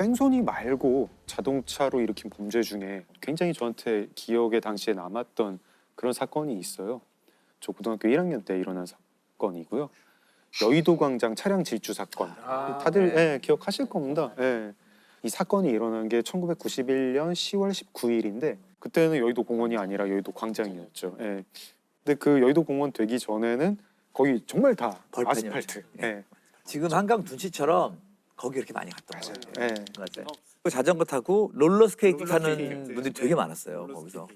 뺑소니 말고 자동차로 일으킨 범죄 중에 굉장히 저한테 기억에 당시에 남았던 그런 사건이 있어요. 저 고등학교 1학년 때 일어난 사건이고요. 여의도 광장 차량 질주 사건. 다들 예, 기억하실 겁니다. 예. 이 사건이 일어난 게 1991년 10월 19일인데 그때는 여의도 공원이 아니라 여의도 광장이었죠. 예. 근데 그 여의도 공원 되기 전에는 거기 정말 다 벌판이었죠. 아스팔트. 예. 예. 지금 한강 둔치처럼 거기 이렇게 많이 갔던 거예요. 예. 맞아요. 그 자전거 타고 롤러스케이팅 타는 분들이 되게 많았어요. 거기서.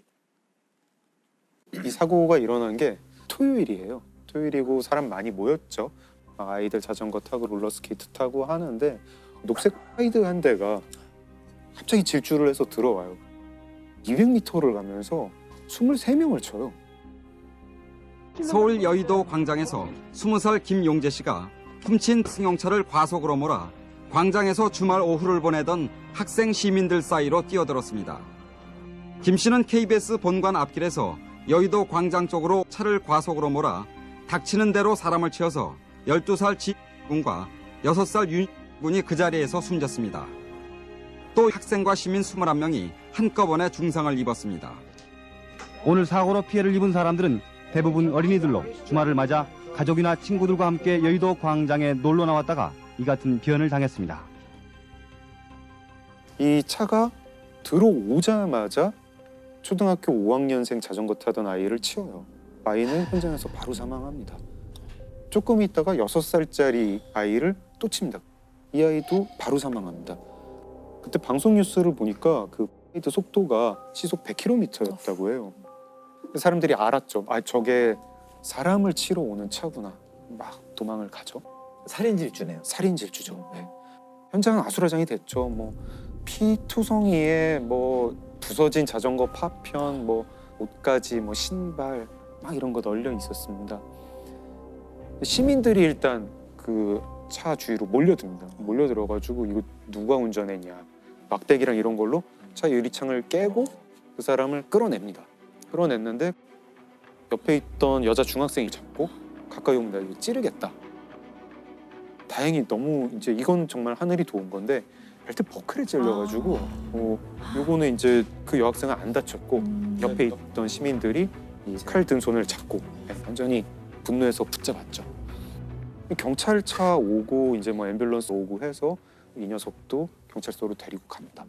이 사고가 일어난 게 토요일이에요. 토요일이고 사람 많이 모였죠. 아이들 자전거 타고 롤러스케이트 타고 하는데 녹색 하이드 한 대가 갑자기 질주를 해서 들어와요. 200m를 가면서 23명을 쳐요. 서울 여의도 광장에서 20살 김용재 씨가 훔친 승용차를 과속으로 몰아 광장에서 주말 오후를 보내던 학생 시민들 사이로 뛰어들었습니다. 김 씨는 KBS 본관 앞길에서 여의도 광장 쪽으로 차를 과속으로 몰아 닥치는 대로 사람을 치어서 12살 지군과 6살 윤군이 그 자리에서 숨졌습니다. 또 학생과 시민 21명이 한꺼번에 중상을 입었습니다. 오늘 사고로 피해를 입은 사람들은 대부분 어린이들로 주말을 맞아 가족이나 친구들과 함께 여의도 광장에 놀러 나왔다가 이 같은 변을 당했습니다. 이 차가 들어오자마자 초등학교 5학년생 자전거 타던 아이를 치어요. 아이는 현장에서 바로 사망합니다. 조금 있다가 6살짜리 아이를 또 칩니다. 이 아이도 바로 사망합니다. 그때 방송 뉴스를 보니까 그 라이드 속도가 시속 100km였다고 해요. 사람들이 알았죠. 아, 저게 사람을 치러 오는 차구나. 막 도망을 가죠. 살인질주네요. 살인질주죠. 네. 현장은 아수라장이 됐죠. 뭐 피투성이에 뭐 부서진 자전거 파편, 뭐 옷가지, 뭐 신발 막 이런 거 널려 있었습니다. 시민들이 일단 그 차 주위로 몰려듭니다. 몰려들어가지고 이거 누가 운전했냐, 막대기랑 이런 걸로 차 유리창을 깨고 그 사람을 끌어냅니다. 끌어냈는데 옆에 있던 여자 중학생이 잡고 가까이 오면 나 이거 찌르겠다. 다행히 너무 이제 이건 정말 하늘이 도운 건데 벨트 버클에 찔려가지고 요거는 이제 그 여학생은 안 다쳤고 옆에 있던 시민들이 이 칼 든 손을 잡고 완전히 분노해서 붙잡았죠. 경찰차 오고 이제 뭐 앰뷸런스 오고 해서 이 녀석도 경찰서로 데리고 갑니다.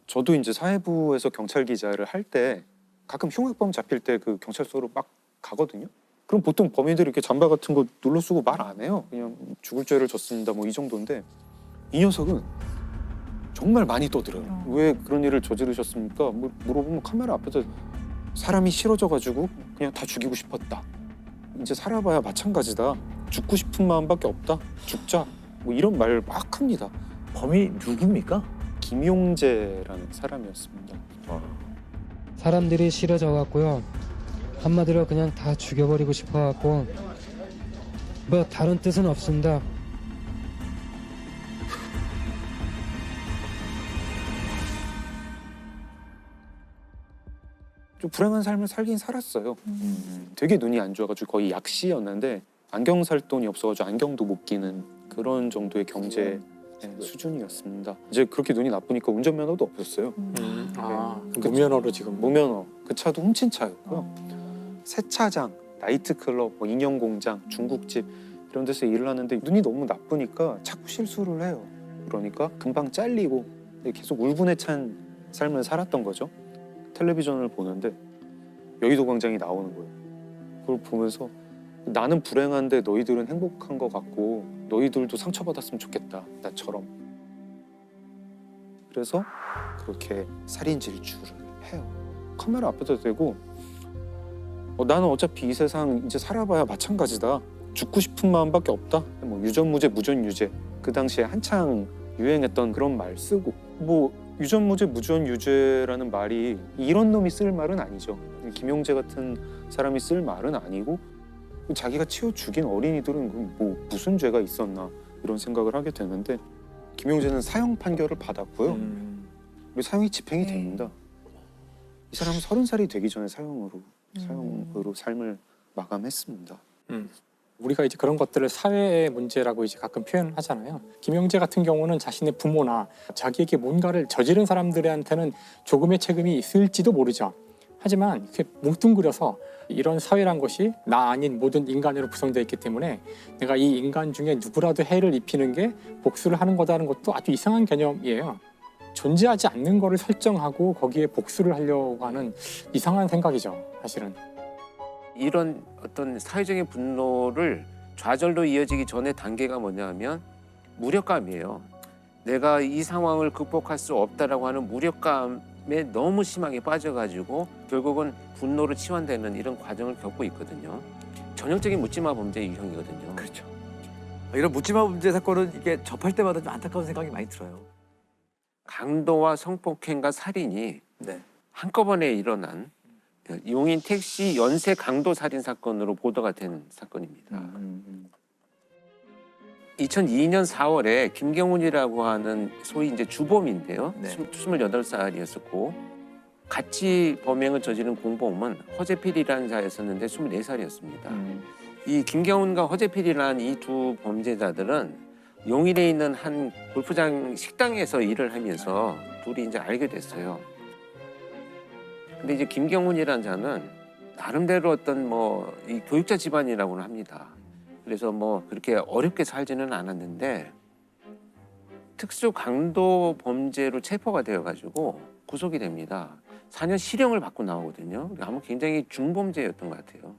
저도 이제 사회부에서 경찰 기자를 할 때 가끔 흉악범 잡힐 때 그 경찰서로 막 가거든요. 그럼 보통 범인들이 이렇게 잠바 같은 거 눌러 쓰고 말 안 해요. 그냥 죽을 죄를 졌습니다 뭐 이 정도인데 이 녀석은 정말 많이 떠들어요. 왜 그런 일을 저지르셨습니까? 뭐 물어보면 카메라 앞에서 사람이 싫어져가지고 그냥 다 죽이고 싶었다. 이제 살아봐야 마찬가지다. 죽고 싶은 마음밖에 없다. 죽자. 뭐 이런 말 막 합니다. 범이 누굽니까? 김용재라는 사람이었습니다. 사람들이 싫어져 갖고요. 한마디로 그냥 다 죽여버리고 싶어 갖고 뭐 다른 뜻은 없습니다. 좀 불행한 삶을 살긴 살았어요. 되게 눈이 안 좋아가지고 거의 약시였는데 안경 살 돈이 없어가지고 안경도 못 끼는 그런 정도의 경제 수준이었습니다. 이제 그렇게 눈이 나쁘니까 운전면허도 없었어요. 무면허로 지금 무면허. 그 차도 훔친 차였고요. 세차장, 나이트클럽, 뭐 인형공장, 중국집 이런 데서 일을 하는데 눈이 너무 나쁘니까 자꾸 실수를 해요. 그러니까 금방 잘리고 계속 울분에 찬 삶을 살았던 거죠. 텔레비전을 보는데 여의도 광장이 나오는 거예요. 그걸 보면서 나는 불행한데 너희들은 행복한 것 같고 너희들도 상처받았으면 좋겠다. 나처럼. 그래서 그렇게 살인 질주를 해요. 카메라 앞에다 대고 나는 어차피 이 세상 이제 살아봐야 마찬가지다. 죽고 싶은 마음밖에 없다. 뭐 유전무죄, 무전유죄. 그 당시에 한창 유행했던 그런 말 쓰고 뭐 유전무죄, 무전유죄라는 말이 이런 놈이 쓸 말은 아니죠. 김용재 같은 사람이 쓸 말은 아니고 자기가 치워 죽인 어린이들은 뭐 무슨 죄가 있었나 이런 생각을 하게 되는데 김용재는 사형 판결을 받았고요. 사형이 집행이 됩니다. 이 사람은 30살이 되기 전에 사형으로 삶을 마감했습니다. 우리가 이제 그런 것들을 사회의 문제라고 이제 가끔 표현을 하잖아요. 김영재 같은 경우는 자신의 부모나 자기에게 뭔가를 저지른 사람들한테는 조금의 책임이 있을지도 모르죠. 하지만 이렇게 뭉뚱그려서 이런 사회란 것이 나 아닌 모든 인간으로 구성되어 있기 때문에 내가 이 인간 중에 누구라도 해를 입히는 게 복수를 하는 거다는 것도 아주 이상한 개념이에요. 존재하지 않는 거를 설정하고 거기에 복수를 하려고 하는 이상한 생각이죠, 사실은. 이런 어떤 사회적인 분노를 좌절로 이어지기 전에 단계가 뭐냐면 무력감이에요. 내가 이 상황을 극복할 수 없다라고 하는 무력감에 너무 심하게 빠져가지고 결국은 분노로 치환되는 이런 과정을 겪고 있거든요. 전형적인 묻지마 범죄 유형이거든요. 그렇죠. 이런 묻지마 범죄 사건은 이게 접할 때마다 좀 안타까운 생각이 많이 들어요. 강도와 성폭행과 살인이 네. 한꺼번에 일어난 용인 택시 연쇄 강도 살인 사건으로 보도가 된 사건입니다. 2002년 4월에 김경훈이라고 하는 소위 이제 주범인데요. 네. 28살이었었고 같이 범행을 저지른 공범은 허재필이라는 자였었는데 24살이었습니다. 이 김경훈과 허재필이라는 이 두 범죄자들은 용인에 있는 한 골프장 식당에서 일을 하면서 둘이 이제 알게 됐어요. 근데 이제 김경훈이라는 자는 나름대로 어떤 뭐 이 교육자 집안이라고는 합니다. 그래서 뭐 그렇게 어렵게 살지는 않았는데 특수 강도 범죄로 체포가 되어가지고 구속이 됩니다. 4년 실형을 받고 나오거든요. 아마 굉장히 중범죄였던 것 같아요.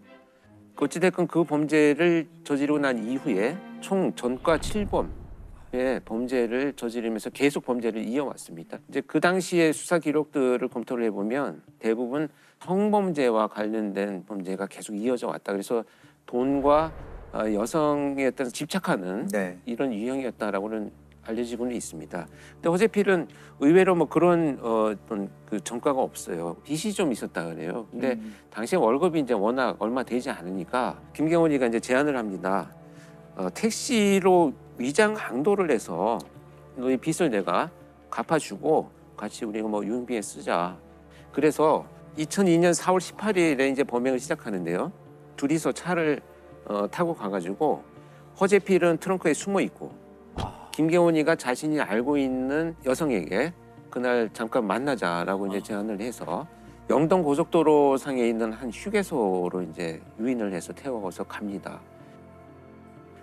어찌됐건 그 범죄를 저지르고 난 이후에 총 전과 7범의 범죄를 저지르면서 계속 범죄를 이어왔습니다. 이제 그 당시의 수사 기록들을 검토를 해보면 대부분 성범죄와 관련된 범죄가 계속 이어져 왔다. 그래서 돈과 여성에 어떤 집착하는 네. 이런 유형이었다라고는 알려지고는 있습니다. 근데 허재필은 의외로 뭐 그런 어떤 그 전과가 없어요. 빚이 좀 있었다 그래요. 근데 당시에 월급이 이제 워낙 얼마 되지 않으니까 김경훈이가 이제 제안을 합니다. 택시로 위장 강도를 해서 너희 빚을 내가 갚아주고 같이 우리가 뭐 유흥비에 쓰자. 그래서 2002년 4월 18일에 이제 범행을 시작하는데요. 둘이서 차를 타고 가가지고 허재필은 트렁크에 숨어 있고 김경훈이가 자신이 알고 있는 여성에게 그날 잠깐 만나자라고 이제 제안을 해서 영동 고속도로 상에 있는 한 휴게소로 이제 유인을 해서 태워서 갑니다.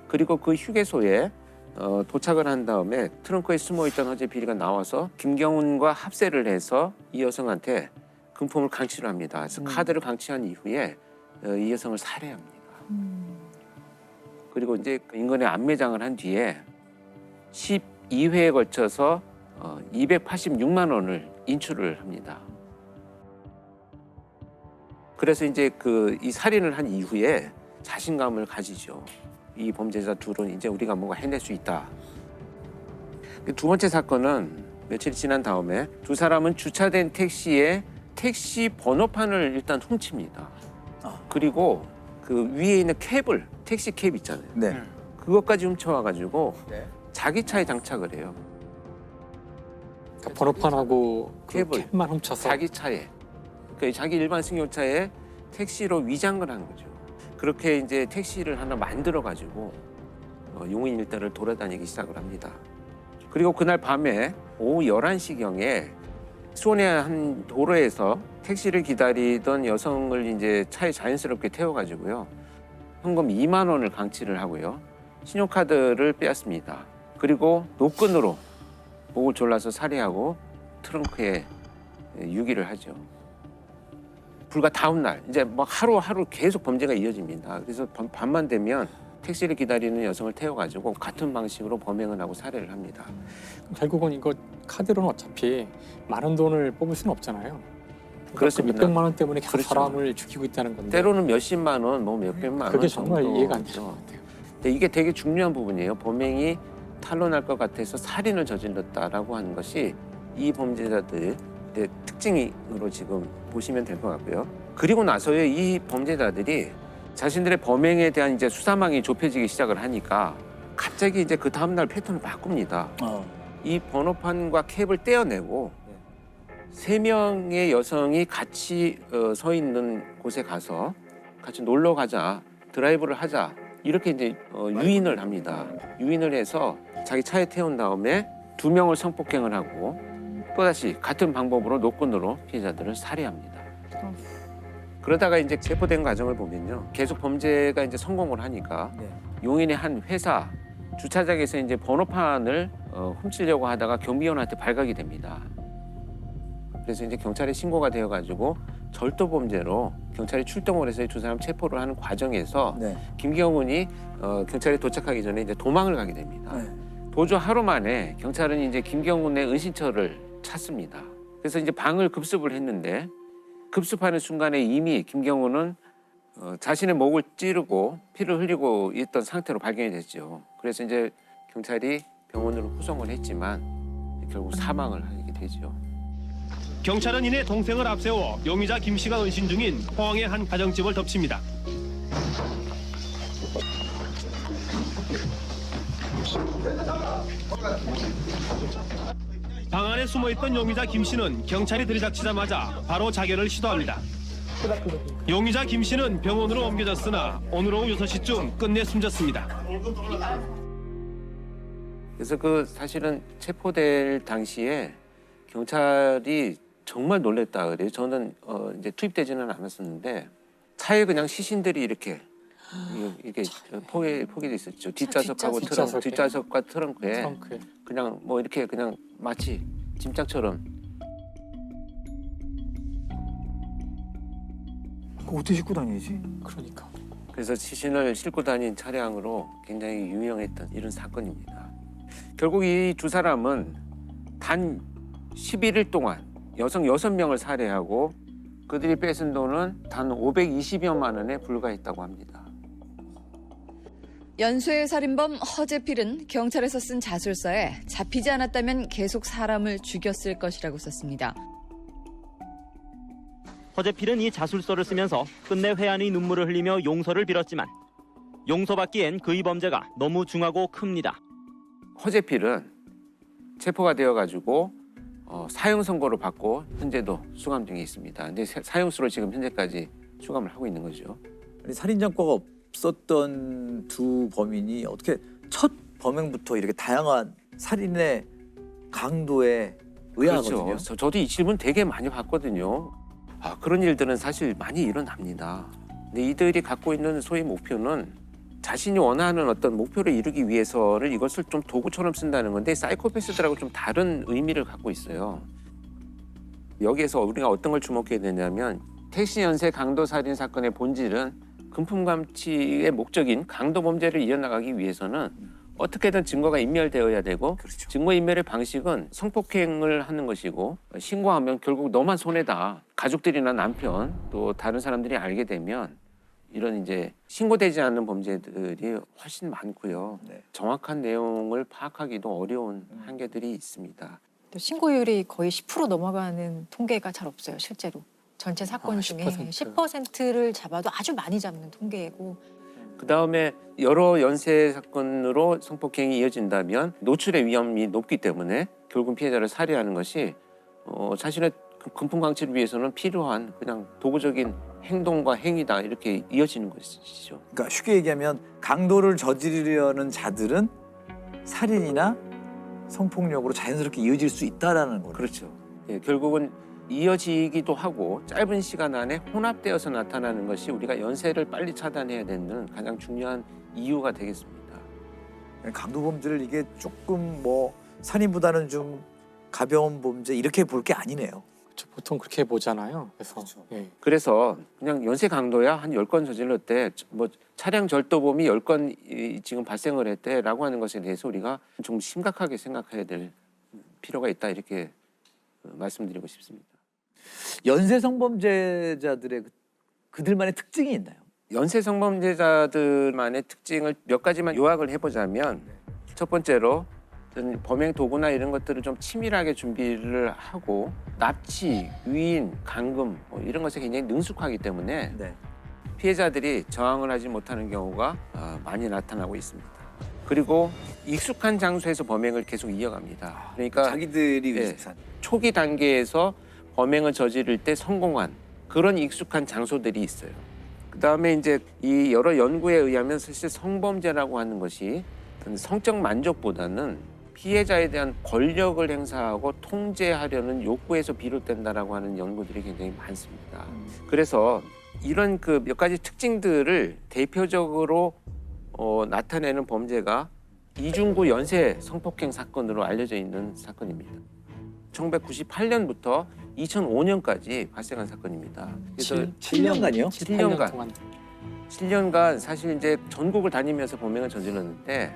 그리고 그 휴게소에 도착을 한 다음에 트렁크에 숨어 있던 허재필이가 나와서 김경훈과 합세를 해서 이 여성한테 금품을 강취를 합니다. 그래서 카드를 강취한 이후에 이 여성을 살해합니다. 그리고 이제 인근에 안매장을 한 뒤에 12회에 걸쳐서 286만 원을 인출을 합니다. 그래서 이제 이 살인을 한 이후에 자신감을 가지죠. 이 범죄자 둘은 이제 우리가 뭔가 해낼 수 있다. 두 번째 사건은 며칠 지난 다음에 두 사람은 주차된 택시에 택시 번호판을 일단 훔칩니다. 그리고 그 위에 있는 캡을 택시 캡 있잖아요. 네. 그것까지 훔쳐와가지고 네. 자기 차에 장착을 해요. 그러니까 번호판하고 그 캡을 캡만 훔쳐서 자기 차에, 그러니까 자기 일반 승용차에 택시로 위장을 한 거죠. 그렇게 이제 택시를 하나 만들어가지고 용인 일대를 돌아다니기 시작을 합니다. 그리고 그날 밤에 오후 11시경에 수원의 한 도로에서 택시를 기다리던 여성을 이제 차에 자연스럽게 태워가지고요. 현금 2만 원을 강취를 하고요. 신용카드를 빼앗습니다. 그리고 노끈으로 목을 졸라서 살해하고 트렁크에 유기를 하죠. 불과 다음 날 이제 막 하루하루 계속 범죄가 이어집니다. 그래서 밤만 되면 택시를 기다리는 여성을 태워가지고 같은 방식으로 범행을 하고 살해를 합니다. 결국은 이거 카드로는 어차피 많은 돈을 뽑을 수는 없잖아요. 그렇습니다. 몇백만 원 때문에 계속 그렇죠. 사람을 죽이고 있다는 건데 때로는 몇십만 원, 뭐 몇백만 원 그게 정말 정도. 이해가 안 되는 것 같아요. 근데 이게 되게 중요한 부분이에요. 범행이 탄로날 것 같아서 살인을 저질렀다라고 하는 것이 이 범죄자들의 특징으로 지금 보시면 될 것 같고요. 그리고 나서의 이 범죄자들이 자신들의 범행에 대한 이제 수사망이 좁혀지기 시작을 하니까 갑자기 이제 그 다음날 패턴을 바꿉니다. 이 번호판과 캡을 떼어내고 3명의 여성이 같이 서 있는 곳에 가서 같이 놀러 가자, 드라이브를 하자 이렇게 이제 유인을 합니다. 유인을 해서 자기 차에 태운 다음에 2명을 성폭행을 하고 또다시 같은 방법으로 노건으로 피해자들을 살해합니다. 그러다가 이제 체포된 과정을 보면요, 계속 범죄가 이제 성공을 하니까 네. 용인의 한 회사 주차장에서 이제 번호판을 훔치려고 하다가 경비원한테 발각이 됩니다. 그래서 이제 경찰에 신고가 되어가지고 절도 범죄로 경찰이 출동을 해서 이 두 사람 체포를 하는 과정에서 네. 김경훈이 경찰에 도착하기 전에 이제 도망을 가게 됩니다. 네. 도주 하루 만에 경찰은 이제 김경훈의 은신처를 찾습니다. 그래서 이제 방을 급습을 했는데 급습하는 순간에 이미 김경훈은 자신의 목을 찌르고 피를 흘리고 있던 상태로 발견이 됐죠. 그래서 이제 경찰이 병원으로 후송을 했지만 결국 사망을 하게 되죠. 경찰은 이내 동생을 앞세워 용의자 김 씨가 은신 중인 포항의 한 가정집을 덮칩니다. 방 안에 숨어있던 용의자 김 씨는 경찰이 들이닥치자마자 바로 자결을 시도합니다. 용의자 김 씨는 병원으로 옮겨졌으나 오늘 오후 6시쯤 끝내 숨졌습니다. 그래서 그 사실은 체포될 당시에 경찰이 정말 놀랬다 그래요. 저는 이제 투입되지는 않았었는데 차에 그냥 시신들이 이렇게 포개돼 있었죠. 뒷좌석하고 뒷좌석에. 뒷좌석과 트렁크에 트렁크에. 그냥 뭐 이렇게 그냥 마치 짐짝처럼. 어떻게 싣고 다니지? 그러니까. 그래서 시신을 싣고 다닌 차량으로 굉장히 유명했던 이런 사건입니다. 결국 이 두 사람은 단 11일 동안 여성 6명을 살해하고 그들이 뺏은 돈은 단 520여만 원에 불과했다고 합니다. 연쇄 살인범 허재필은 경찰에서 쓴 자술서에 잡히지 않았다면 계속 사람을 죽였을 것이라고 썼습니다. 허재필은 이 자술서를 쓰면서 끝내 회한의 눈물을 흘리며 용서를 빌었지만 용서받기엔 그의 범죄가 너무 중하고 큽니다. 허재필은 체포가 되어가지고 사형 선고를 받고 현재도 수감 중에 있습니다. 근데 사형수로 지금 현재까지 수감을 하고 있는 거죠. 아니, 살인장과가 없었던 두 범인이 어떻게 첫 범행부터 이렇게 다양한 살인의 강도에 의아하거든요. 그렇죠. 저도 이 질문 되게 많이 받거든요. 그런 일들은 사실 많이 일어납니다. 근데 이들이 갖고 있는 소위 목표는 자신이 원하는 어떤 목표를 이루기 위해서를 이것을 좀 도구처럼 쓴다는 건데 사이코패스들하고 좀 다른 의미를 갖고 있어요. 여기에서 우리가 어떤 걸 주목해야 되냐면 택시 연쇄 강도 살인 사건의 본질은 금품 감취의 목적인 강도 범죄를 이어나가기 위해서는 어떻게든 증거가 인멸되어야 되고 그렇죠. 증거 인멸의 방식은 성폭행을 하는 것이고 신고하면 결국 너만 손해다. 가족들이나 남편 또 다른 사람들이 알게 되면 이런 이제 신고되지 않는 범죄들이 훨씬 많고요. 네. 정확한 내용을 파악하기도 어려운 한계들이 있습니다. 신고율이 거의 10% 넘어가는 통계가 잘 없어요, 실제로. 전체 사건 중에 10%를 잡아도 아주 많이 잡는 통계이고. 그다음에 여러 연쇄 사건으로 성폭행이 이어진다면 노출의 위험이 높기 때문에 결국 피해자를 살해하는 것이 자신의 금품 강취를 위해서는 필요한 그냥 도구적인 행동과 행위다 이렇게 이어지는 것이죠. 그러니까 쉽게 얘기하면 강도를 저지르려는 자들은 살인이나 성폭력으로 자연스럽게 이어질 수 있다라는 거죠. 그렇죠. 예, 결국은 이어지기도 하고 짧은 시간 안에 혼합되어서 나타나는 것이 우리가 연쇄를 빨리 차단해야 되는 가장 중요한 이유가 되겠습니다. 강도 범죄를 이게 조금 뭐 살인보다는 좀 가벼운 범죄 이렇게 볼 게 아니네요. 그렇죠. 보통 그렇게 보잖아요. 그래서 그렇죠. 예. 그래서 그냥 연쇄 강도야 한 10건 저질렀대. 뭐 차량 절도범이 10건 지금 발생을 했대라고 하는 것에 대해서 우리가 좀 심각하게 생각해야 될 필요가 있다 이렇게 말씀드리고 싶습니다. 연쇄 성범죄자들의 그들만의 특징이 있나요? 연쇄 성범죄자들만의 특징을 몇 가지만 요약을 해보자면 첫 번째로 범행 도구나 이런 것들을 좀 치밀하게 준비를 하고 납치, 유인, 감금 뭐 이런 것에 굉장히 능숙하기 때문에 네. 피해자들이 저항을 하지 못하는 경우가 많이 나타나고 있습니다. 그리고 익숙한 장소에서 범행을 계속 이어갑니다. 그러니까 자기들이 네. 익숙한. 초기 단계에서 범행을 저지를 때 성공한 그런 익숙한 장소들이 있어요. 그다음에 이제 이 여러 연구에 의하면 사실 성범죄라고 하는 것이 성적 만족보다는 피해자에 대한 권력을 행사하고 통제하려는 욕구에서 비롯된다라고 하는 연구들이 굉장히 많습니다. 그래서 이런 그 몇 가지 특징들을 대표적으로 나타내는 범죄가 이중구 연쇄 성폭행 사건으로 알려져 있는 사건입니다. 1998년부터 2005년까지 발생한 사건입니다. 그래서 7년간이요? 7년간 사실 이제 전국을 다니면서 범행을 저질렀는데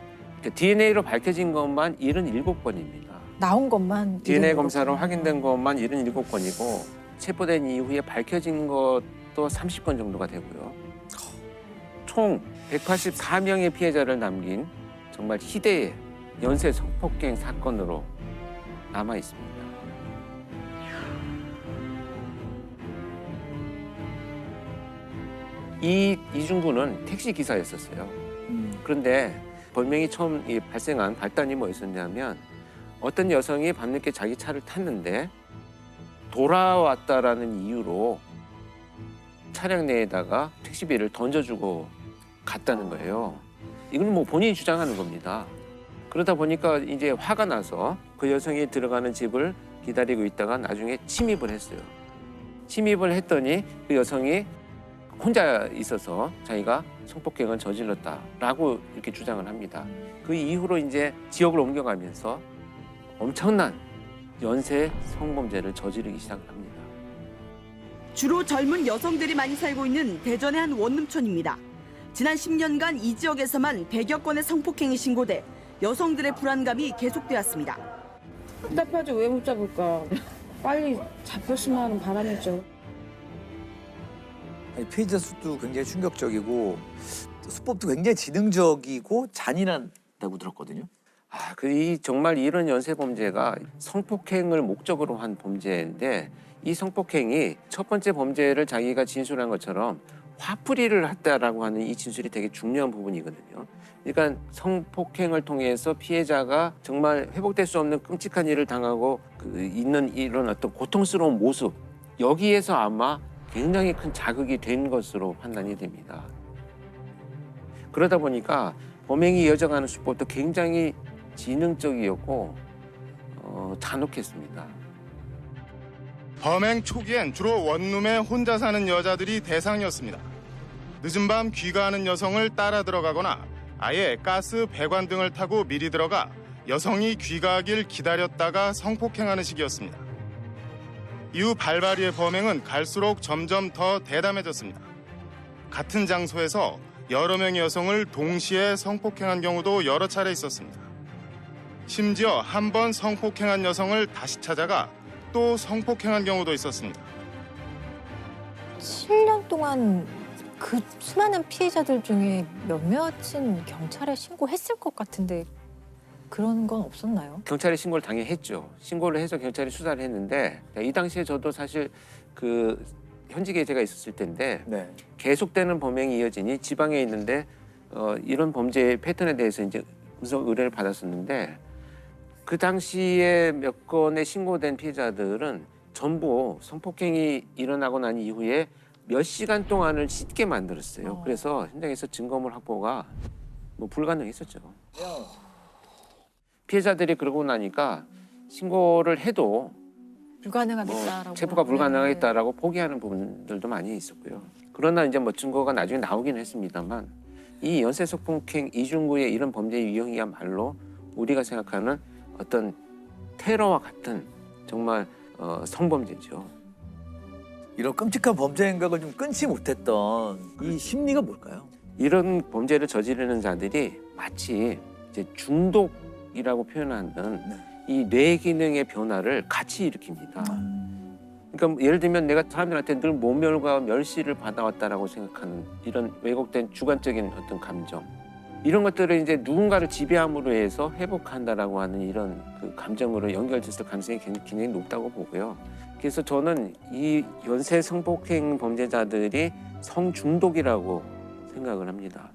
DNA로 밝혀진 것만 77건입니다. 나온 것만 DNA 검사로 확인된 것만 77건이고 체포된 이후에 밝혀진 것도 30건 정도가 되고요. 총 184명의 피해자를 남긴 정말 희대의 연쇄 성폭행 사건으로 남아 있습니다. 이 이중구는 택시 기사였었어요. 그런데 범행이 처음 발생한 발단이 뭐였었냐면 어떤 여성이 밤늦게 자기 차를 탔는데 돌아왔다라는 이유로 차량 내에다가 택시비를 던져주고 갔다는 거예요. 이건 뭐 본인이 주장하는 겁니다. 그러다 보니까 이제 화가 나서 그 여성이 들어가는 집을 기다리고 있다가 나중에 침입을 했어요. 침입을 했더니 그 여성이 혼자 있어서 자기가 성폭행을 저질렀다라고 이렇게 주장을 합니다. 그 이후로 이제 지역을 옮겨가면서 엄청난 연쇄 성범죄를 저지르기 시작을 합니다. 주로 젊은 여성들이 많이 살고 있는 대전의 한 원룸촌입니다. 지난 10년간 이 지역에서만 100여 건의 성폭행이 신고돼 여성들의 불안감이 계속되었습니다. 답답하죠. 왜 못 잡을까? 빨리 잡혔으면 하는 바람이죠. 피해자 수도 굉장히 충격적이고 수법도 굉장히 지능적이고 잔인하다고 들었거든요. 정말 이런 연쇄 범죄가 성폭행을 목적으로 한 범죄인데 이 성폭행이 첫 번째 범죄를 자기가 진술한 것처럼 화풀이를 했다라고 하는 이 진술이 되게 중요한 부분이거든요. 그러니까 성폭행을 통해서 피해자가 정말 회복될 수 없는 끔찍한 일을 당하고 있는 이런 어떤 고통스러운 모습, 여기에서 아마 굉장히 큰 자극이 된 것으로 판단이 됩니다. 그러다 보니까 범행이 이어져가는 수법도 굉장히 지능적이었고 잔혹했습니다. 범행 초기엔 주로 원룸에 혼자 사는 여자들이 대상이었습니다. 늦은 밤 귀가하는 여성을 따라 들어가거나 아예 가스 배관 등을 타고 미리 들어가 여성이 귀가하길 기다렸다가 성폭행하는 식이었습니다. 이후 발바리의 범행은 갈수록 점점 더 대담해졌습니다. 같은 장소에서 여러 명의 여성을 동시에 성폭행한 경우도 여러 차례 있었습니다. 심지어 한 번 성폭행한 여성을 다시 찾아가 또 성폭행한 경우도 있었습니다. 7년 동안 그 수많은 피해자들 중에 몇몇은 경찰에 신고했을 것 같은데 그런 건 없었나요? 경찰에 신고를 당연히 했죠. 신고를 해서 경찰이 수사를 했는데 이 당시에 저도 사실 그 현직에 제가 있었을 때인데 계속되는 범행이 이어지니 지방에 있는데 이런 범죄의 패턴에 대해서 이제 우선 의뢰를 받았었는데 그 당시에 몇 건의 신고된 피해자들은 전부 성폭행이 일어나고 난 이후에 몇 시간 동안을 씻게 만들었어요. 그래서 현장에서 증거물 확보가 뭐 불가능했었죠. 피해자들이 그러고 나니까 신고를 해도 불가능하겠다라고 체포가 불가능하겠다라고 포기하는 부분들도 많이 있었고요. 그러나 이제 뭐 증거가 나중에 나오긴 했습니다만 이 연쇄 성폭행 이중구의 이런 범죄의 유형이야말로 우리가 생각하는 어떤 테러와 같은 정말 성범죄죠. 이런 끔찍한 범죄 행각을 좀 끊지 못했던 이 심리가 뭘까요? 이런 범죄를 저지르는 자들이 마치 이제 중독이라고 표현하는 이 뇌 기능의 변화를 같이 일으킵니다. 그러니까 예를 들면 내가 사람들한테 늘 모멸과 멸시를 받아왔다라고 생각하는 이런 왜곡된 주관적인 어떤 감정, 이런 것들을 이제 누군가를 지배함으로 해서 회복한다라고 하는 이런 그 감정으로 연결됐을 가능성이 굉장히 높다고 보고요. 그래서 저는 이 연쇄 성폭행 범죄자들이 성중독이라고 생각을 합니다.